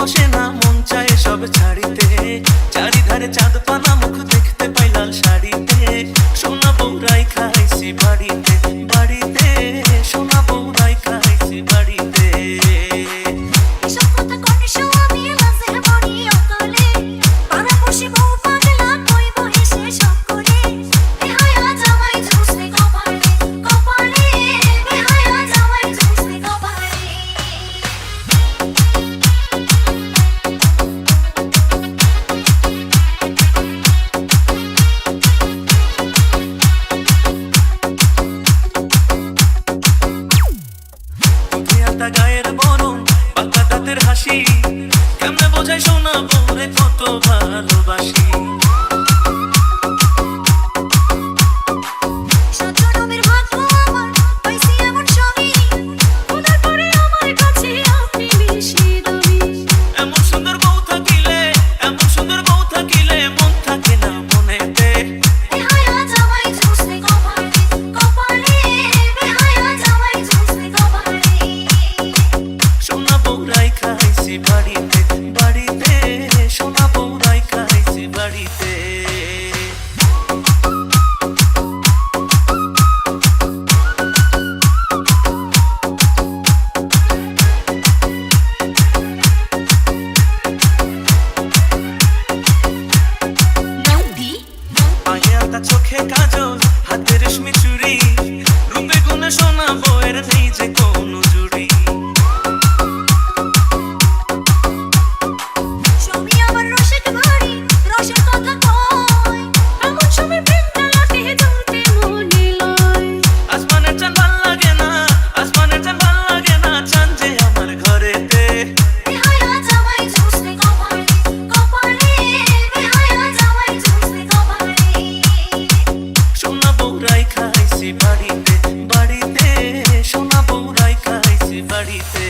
বসে না, মন চায় সব ছাড়িতে। চারিধারে চাঁদ পানা, মুখ দেখতে পাই লাল শাড়িতে। সোনা বউরাই খাইছি বাড়িতে, বাড়িতে সোনা বউরাই খাইছি বাড়িতে। গায়ের বরণ, পাকা দাঁতের হাসি, কেমনে বোঝাই সোনা বউরে কত ভালোবাসি। এমন সুন্দর বউ থাকিলে, এমন সুন্দর বউ থাকিলে মন থাকে না মনেতে। সোনা বউরাই খাইছি বাড়িতে, বাড়িতে সোনা বউরাই খাইছি বাড়িতে। পায়ে আলতা, চোখে কাজল, হাতে রেশমি চুড়ি, রূপে গুণে সোনা বউয়ের নেই যে কোনো জুড়ি। আসমানের চাঁদ ভাল লাগে না, আসমানের চাঁদ ভাল লাগে না, চাঁদ যে আমার ঘরেতে। সোনা বউরাই খাইছি বাড়িতে, বাড়িতে সোনা বউরাই খাইছি বাড়িতে।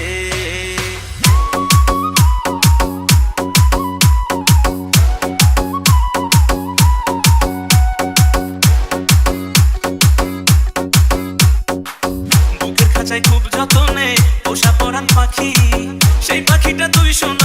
বুকের খাঁচায় খুব যতনে পোষা পরাণ পাখি, সেই পাখিটা তুই সোনা